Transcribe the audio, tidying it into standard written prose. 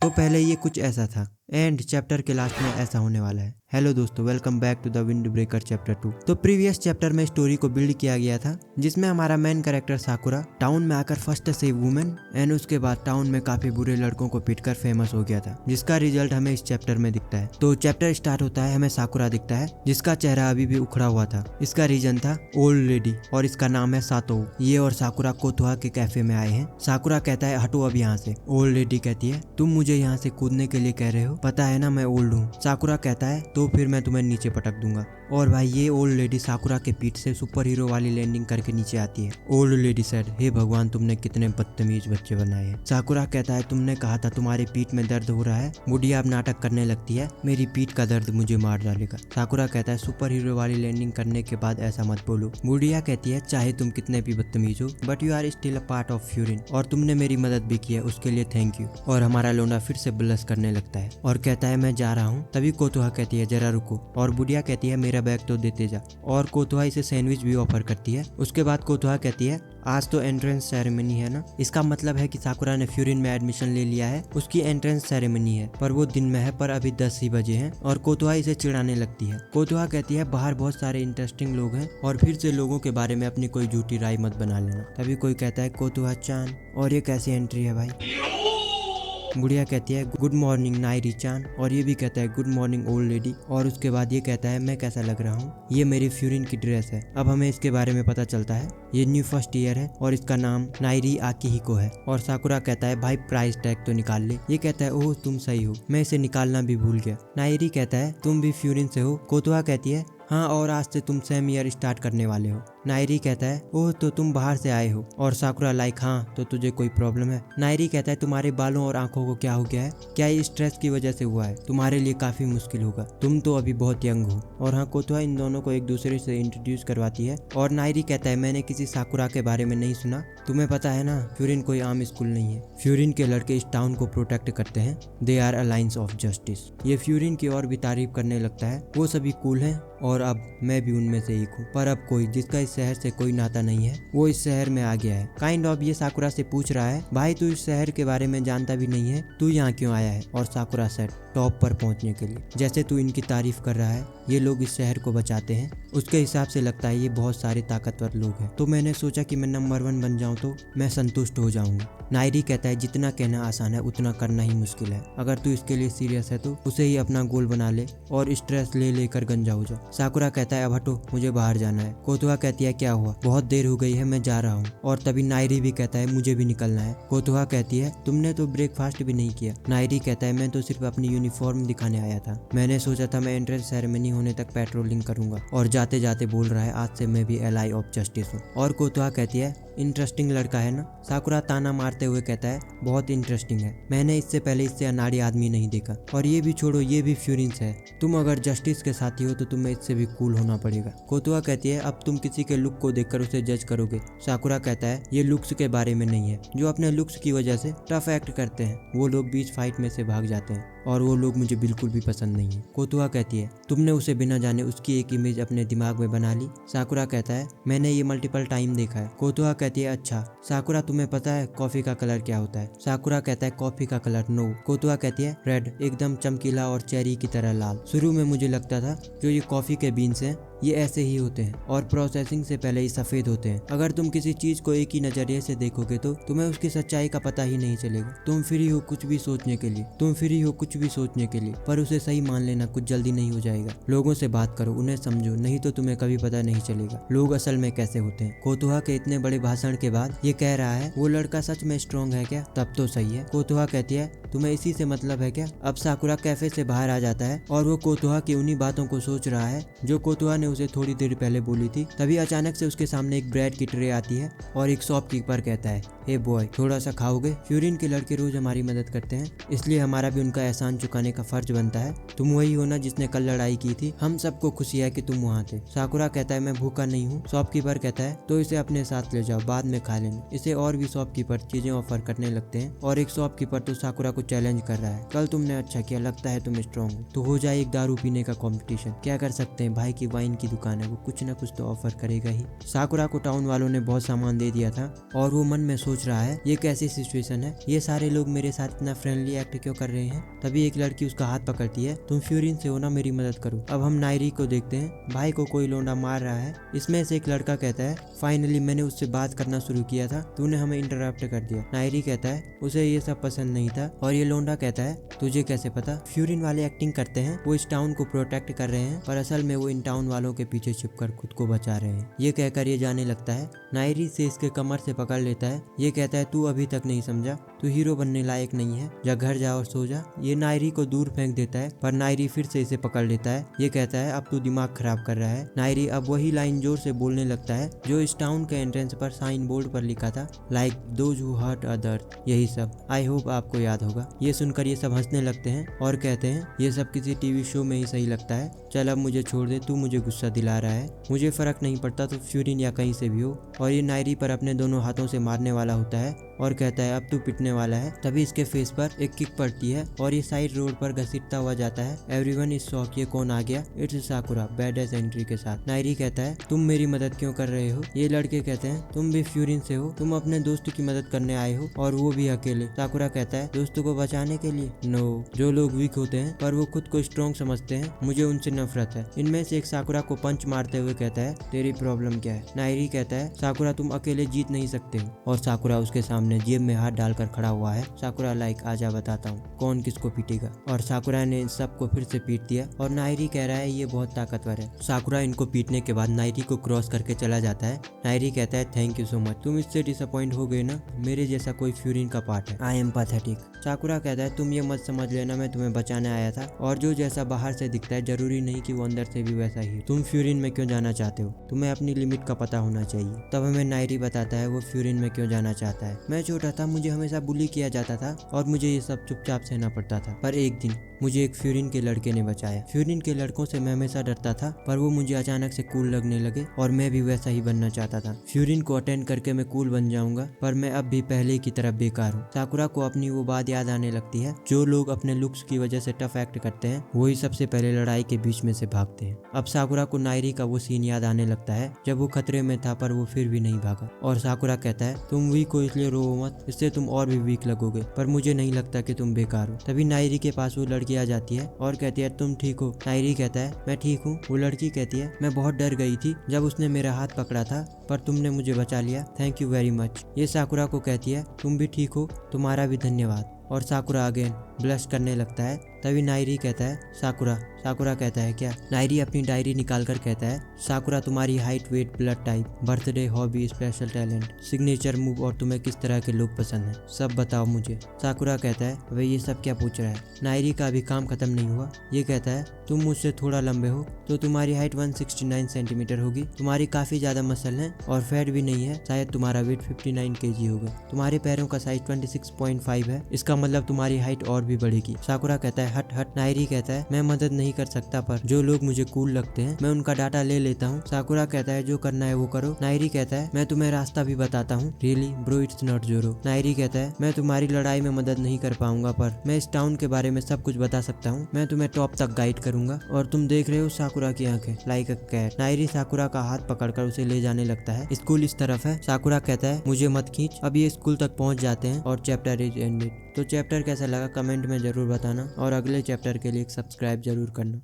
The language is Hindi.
तो पहले ये कुछ ऐसा था एंड चैप्टर के लास्ट में ऐसा होने वाला है। हेलो दोस्तों, welcome back to the Wind Breaker chapter 2। तो प्रीवियस चैप्टर में स्टोरी को बिल्ड किया गया था जिसमें हमारा मेन कैरेक्टर साकुरा टाउन में आकर फर्स्ट सेव वुमेन एंड उसके बाद टाउन में काफी बुरे लड़कों को पीटकर फेमस हो गया था, जिसका रिजल्ट हमें इस चैप्टर में दिखता है। तो चैप्टर स्टार्ट होता है, हमें साकुरा दिखता है जिसका चेहरा अभी भी उखड़ा हुआ था। इसका रीजन था ओल्ड लेडी और इसका नाम है सातो। ये और साकुरा कोतोहा के कैफे में आए हैं। साकुरा कहता है हटो अब यहाँ से। ओल्ड लेडी कहती है तुम मुझे यहाँ से कूदने के लिए कह रहे हो, पता है ना मैं ओल्ड हूँ। साकुरा कहता है तो फिर मैं तुम्हें नीचे पटक दूंगा। और भाई ये ओल्ड लेडी साकुरा के पीठ से सुपर हीरो वाली लैंडिंग करके नीचे आती है। ओल्ड लेडी सेड हे भगवान तुमने कितने बदतमीज बच्चे बनाए हैं। साकुरा कहता है तुमने कहा था तुम्हारी पीठ में दर्द हो रहा है। बुढ़िया अब नाटक करने लगती है, मेरी पीठ का दर्द मुझे मार डालेगा। साकुरा कहता है सुपर हीरो वाली लैंडिंग करने के बाद ऐसा मत बोलो। बुढ़िया कहती है चाहे तुम कितने भी बदतमीज हो but you are still a part of Furin और तुमने मेरी मदद भी की है, उसके लिए थैंक यू। और हमारा लोना फिर से ब्लश करने लगता है और कहता है मैं जा रहा हूँ। तभी कोतोहा कहती है जरा रुको और बुढ़िया कहती है मेरा बैग तो देते जा। और कोतोहा इसे सैंडविच भी ऑफर करती है। उसके बाद कोतोहा कहती है आज तो एंट्रेंस सेरेमनी है ना, इसका मतलब है कि साकुरा ने फ्यूरिन में एडमिशन ले लिया है। उसकी एंट्रेंस सेरेमनी है पर वो दिन में है, पर अभी 10 ही बजे हैं। और कोतोहा इसे चिढ़ाने लगती है। कोतोहा कहती है बाहर बहुत सारे इंटरेस्टिंग लोग हैं और फिर से लोगों के बारे में अपनी कोई झूठी राय मत बना लेना। तभी कोई कहता है कोतोहा चान, और ये कैसी एंट्री है भाई। बुढ़िया कहती है गुड मॉर्निंग नायरी चान और ये भी कहता है गुड मॉर्निंग ओल्ड लेडी। और उसके बाद ये कहता है मैं कैसा लग रहा हूँ, ये मेरी फ्यूरिन की ड्रेस है। अब हमें इसके बारे में पता चलता है ये न्यू फर्स्ट ईयर है और इसका नाम नायरी आकिहिको है। और साकुरा कहता है भाई प्राइस टैग तो निकाल ले। ये कहता है ओह तुम सही हो, मैं इसे निकालना भी भूल गया। नायरी कहता है तुम भी फ्यूरिन से हो। कोतोहा कहती है हाँ और आज से तुम सेम ईयर स्टार्ट करने वाले हो। नायरी कहता है ओह तो तुम बाहर से आए हो। और साकुरा लाइक हाँ तो तुझे कोई प्रॉब्लम है। नायरी कहता है तुम्हारे बालों और आंखों को क्या हो गया है, क्या ये स्ट्रेस की वजह से हुआ है, तुम्हारे लिए काफी मुश्किल होगा, तुम तो अभी बहुत यंग हो। और हाँ कोतोहा इन दोनों को एक दूसरे से इंट्रोड्यूस करवाती है। और नायरी कहता है मैंने किसी साकुरा के बारे में नहीं सुना, तुम्हें पता है ना फ्यूरिन कोई आम स्कूल नहीं है। फ्यूरिन के लड़के इस टाउन को प्रोटेक्ट करते हैं, they are alliance of justice. ये फ्यूरिन की और भी तारीफ करने लगता है, वो सभी कूल हैं और अब मैं भी उनमें से एक हूँ। पर अब कोई जिसका इस शहर से कोई नाता नहीं है वो इस शहर में आ गया है। काइंड ऑफ ये साकुरा से पूछ रहा है भाई तू इस शहर के बारे में जानता भी नहीं है, तू यहाँ क्यों आया है। और साकुरा सेड टॉप पर पहुंचने के लिए। जैसे तू इनकी तारीफ कर रहा है ये लोग इस शहर को बचाते हैं, उसके हिसाब से लगता है ये बहुत सारे ताकतवर लोग हैं, तो मैंने सोचा कि मैं नंबर 1 बन जाऊं तो मैं संतुष्ट हो जाऊंगा। नायरी कहता है जितना कहना आसान है उतना करना ही मुश्किल है, अगर तू इसके लिए सीरियस है तो उसे ही अपना गोल बना ले और स्ट्रेस ले लेकर गंजा हो जा। साकुरा कहता है अब हटो मुझे बाहर जाना है। कोतोहा कहती है क्या हुआ, बहुत देर हो गई है मैं जा रहा हूँ। और तभी नायरी भी कहता है मुझे भी निकलना है। कोतोहा कहती है तुमने तो ब्रेकफास्ट भी नहीं किया। नायरी कहता है मैं तो सिर्फ अपनी यूनिफॉर्म दिखाने आया था, मैंने सोचा था मैं एंट्रेंस सेरेमनी होने तक पेट्रोलिंग करूंगा। और जाते जाते बोल रहा है आज से मैं भी एलाई ऑफ जस्टिस हूँ। और कोतोहा कहती है इंटरेस्टिंग लड़का है ना। साकुरा ताना मारते हुए कहता है बहुत इंटरेस्टिंग है, मैंने इससे पहले इससे अनाड़ी आदमी नहीं देखा। और ये भी छोड़ो ये भी फ्यूरिन है, तुम अगर जस्टिस के साथी हो तो तुम्हें इससे भी कूल होना पड़ेगा। कोतोहा कहती है अब तुम किसी के लुक को देखकर उसे जज करोगे। साकुरा कहता है ये लुक्स के बारे में नहीं है, जो अपने लुक्स की वजह से टफ एक्ट करते हैं वो लोग बीच फाइट में से भाग जाते हैं और वो लोग मुझे बिल्कुल भी पसंद नहीं है। कोतोहा कहती है तुमने उसे बिना जाने उसकी एक इमेज अपने दिमाग में बना ली। साकुरा कहता है मैंने ये मल्टीपल टाइम देखा है। कोतोहा कहती है अच्छा। साकुरा तुम्हें पता है कॉफी का कलर क्या होता है। साकुरा कहता है कॉफी का कलर नो। कोतोहा कहती है रेड, एकदम चमकीला और चेरी की तरह लाल। शुरू में मुझे लगता था जो ये कॉफी के बीन्स हैं ये ऐसे ही होते हैं और प्रोसेसिंग से पहले ही सफेद होते हैं। अगर तुम किसी चीज को एक ही नजरिए से देखोगे तो तुम्हें उसकी सच्चाई का पता ही नहीं चलेगा। तुम फ्री हो कुछ भी सोचने के लिए, पर उसे सही मान लेना कुछ जल्दी नहीं हो जाएगा। लोगों से बात करो, उन्हें समझो, नहीं तो तुम्हें कभी पता नहीं चलेगा लोग असल में कैसे होते हैं। कोतोहा के इतने बड़े भाषण के बाद ये कह रहा है वो लड़का सच में स्ट्रॉन्ग है क्या, तब तो सही है। कोतोहा कहती है तुम्हें इसी से मतलब है क्या। अब साकुरा कैफे से बाहर आ जाता है और वो कोतोहा की उन्हीं बातों को सोच रहा है जो कोतोहा ने उसे थोड़ी देर पहले बोली थी। तभी अचानक से उसके सामने एक ब्रेड की ट्रे आती है और एक शॉपकीपर कहता है हे बॉय थोड़ा सा खाओगे। फ्यूरिन के लड़के रोज हमारी मदद करते हैं इसलिए हमारा भी उनका एहसान चुकाने का फर्ज बनता है। तुम वही हो ना जिसने कल लड़ाई की थी, हम सबको खुशी है कि तुम वहाँ थे। साकुरा कहता है मैं भूखा नहीं हूँ। शॉपकीपर कहता है तो इसे अपने साथ ले जाओ, बाद में खा लेना। इसे और भी शॉपकीपर चीजें ऑफर करने लगते हैं और एक शॉपकीपर तो साकुरा को चैलेंज कर रहा है कल तुमने अच्छा किया, लगता है तुम स्ट्रॉन्ग हो, तो हो जाए एक दारू पीने का कंपटीशन। क्या कर सकते हैं भाई की वाइन की दुकान है, वो कुछ ना कुछ तो ऑफर करेगा ही। साकुरा को टाउन वालों ने बहुत सामान दे दिया था और वो मन में सोच रहा है ये कैसी सिचुएशन है, ये सारे लोग मेरे साथ इतना फ्रेंडली एक्ट क्यों कर रहे हैं। तभी एक लड़की उसका हाथ पकड़ती है, तुम फ्यूरिन से हो ना, मेरी मदद करो। अब हम नायरी को देखते हैं, भाई को कोई लोंडा मार रहा है। इसमें से एक लड़का कहता है फाइनली मैंने उससे बात करना शुरू किया था, तूने हमें इंटरप्ट कर दिया। नायरी कहता है उसे ये सब पसंद नहीं था और ये लोंडा कहता है तुझे कैसे पता। फ्यूरिन वाले एक्टिंग करते हैं वो इस टाउन को प्रोटेक्ट कर रहे हैं, पर असल में वो इन टाउन वालों के पीछे छिपकर खुद को बचा रहे हैं। ये कहकर ये जाने लगता है। नायरी से इसके कमर से पकड़ लेता है। ये कहता है तू अभी तक नहीं समझा, तू हीरो बनने लायक नहीं है, जा घर जा और सो जा। ये नायरी को दूर फेंक देता है, पर नायरी फिर से इसे पकड़ लेता है। ये कहता है अब तू दिमाग खराब कर रहा है। नायरी अब वही लाइन जोर से बोलने लगता है जो इस टाउन के एंट्रेंस पर साइन बोर्ड पर लिखा था, like those who hurt others, यही सब। आई होप आपको याद होगा। ये सुनकर ये सब हंसने लगते हैं और कहते हैं ये सब किसी टीवी शो में ही सही लगता है, चल अब मुझे छोड़ दे, तू मुझे गुस्सा दिला रहा है, मुझे फर्क नहीं पड़ता तो फ्यूरिन या कहीं से भी हो। और ये नायरी पर अपने दोनों हाथों से मारने वाला होता है और कहता है अब तू पिटने वाला है। तभी इसके फेस पर एक किक पड़ती है और ये साइड रोड पर घसीटता हुआ जाता है। एवरीवन इज शॉक, ये कौन आ गया। इट्स साकुरा बैडेस एंट्री के साथ। नायरी कहता है तुम मेरी मदद क्यों कर रहे हो। ये लड़के कहते हैं तुम भी फ्यूरिन से हो, तुम अपने दोस्त की मदद करने आए हो और वो भी अकेले। साकुरा कहता है दोस्तों को बचाने के लिए। नो, जो लोग वीक होते हैं पर वो खुद को स्ट्रॉन्ग समझते हैं, मुझे उनसे नफरत है। इनमें से एक साकुरा को पंच मारते हुए कहता है तेरी प्रॉब्लम क्या है। नायरी कहता है साकुरा तुम अकेले जीत नहीं सकते हो। और साकुरा उसके सामने जेब में हाथ डालकर खड़ा हुआ है। साकुरा लाइक आजा बताता हूँ कौन किसको पीटेगा। और साकुरा ने इन सबको फिर से पीट दिया और नायरी कह रहा है ये बहुत ताकतवर है। साकुरा इनको पीटने के बाद नायरी को क्रॉस करके चला जाता है। नायरी कहता है थैंक यू सो मच, तुम इससे डिसअपॉइंट हो गए ना, मेरे जैसा कोई फ्यूरिन का पार्ट है, आई एम पैथेटिक। साकुरा कहता है तुम ये मत समझ लेना मैं तुम्हें बचाने आया था, और जो जैसा बाहर से दिखता है जरूरी नहीं कि वो अंदर से भी वैसा ही। तुम फ्यूरिन में क्यों जाना चाहते हो, तुम्हें अपनी लिमिट का पता होना चाहिए। तब हमें नायरी बताता है वो फ्यूरिन में क्यों जाना चाहता है। मैं छोटा था, मुझे हमेशा बुली किया जाता था और मुझे ये सब चुपचाप सहना पड़ता था, पर एक दिन मुझे एक फ्यूरिन के लड़के ने बचाया। फ्यूरिन के लड़कों से मैं हमेशा डरता था, पर वो मुझे अचानक से कूल लगने लगे और मैं भी वैसा ही बनना चाहता था। फ्यूरिन को अटेंड करके मैं कूल बन जाऊंगा, पर मैं अब भी पहले की तरह बेकार हूँ। साकुरा को अपनी वो बात याद आने लगती है, जो लोग अपने लुक्स की वजह से टफ एक्ट करते हैं वही सबसे पहले लड़ाई के बीच में से भागते हैं। अब साकुरा को नायरी का वो सीन याद आने लगता है जब वो खतरे में था पर वो फिर भी नहीं भागा। और साकुरा कहता है तुम वीक हो इसलिए रो मत, इससे तुम और भी वीक लगोगे, पर मुझे नहीं लगता कि तुम बेकार हो। तभी नायरी के पास वो लड़की आ जाती है और कहती है तुम ठीक हो। नायरी कहता है मैं ठीक हूँ। वो लड़की कहती है मैं बहुत डर गई थी जब उसने मेरा हाथ पकड़ा था, पर तुमने मुझे बचा लिया, थैंक यू वेरी मच। ये साकुरा को कहती है तुम भी ठीक हो, तुम्हारा भी धन्यवाद। और साकुरा अगेन ब्लश करने लगता है। तभी नायरी कहता है साकुरा। साकुरा कहता है क्या। नायरी अपनी डायरी निकालकर कहता है साकुरा तुम्हारी height, weight, blood type, birthday, hobby, special talent, signature move और तुम्हें किस तरह के लोग पसंद हैं, सब बताओ मुझे। साकुरा कहता है वे ये सब क्या पूछ रहा है। नायरी का अभी काम खत्म नहीं हुआ। ये कहता है तुम मुझसे थोड़ा लंबे हो तो तुम्हारी हाइट 169 सेंटीमीटर होगी, तुम्हारी काफी ज्यादा मसल है और फैट भी नहीं है, शायद तुम्हारा वेट 59 kg होगा, तुम्हारे पैरों का साइज 26.5 है, इसका मतलब तुम्हारी हाइट और भी बढ़ेगी। साकुरा कहता है हट हट। नायरी कहता है मैं मदद नहीं कर सकता, पर जो लोग मुझे कूल लगते हैं मैं उनका डाटा ले लेता हूँ। साकुरा कहता है जो करना है वो करो। नायरी कहता है मैं तुम्हें रास्ता भी बताता हूँ। रियली ब्रो, इट्स नॉट जोरो। नायरी कहता है मैं तुम्हारी लड़ाई में मदद नहीं कर पाऊंगा, पर मैं इस टाउन के बारे में सब कुछ बता सकता हूँ, मैं तुम्हें टॉप तक गाइड करूंगा। और तुम देख रहे हो साकुरा की आंखें लाइक अ कैट। नायरी साकुरा का हाथ पकड़कर उसे ले जाने लगता है। स्कूल इस तरफ है। साकुरा कहता है मुझे मत खींच। अब ये स्कूल तक पहुंच जाते हैं और चैप्टर इज एंडेड। तो चैप्टर कैसा लगा कमेंट में जरूर बताना और अगले चैप्टर के लिए सब्सक्राइब जरूर करना।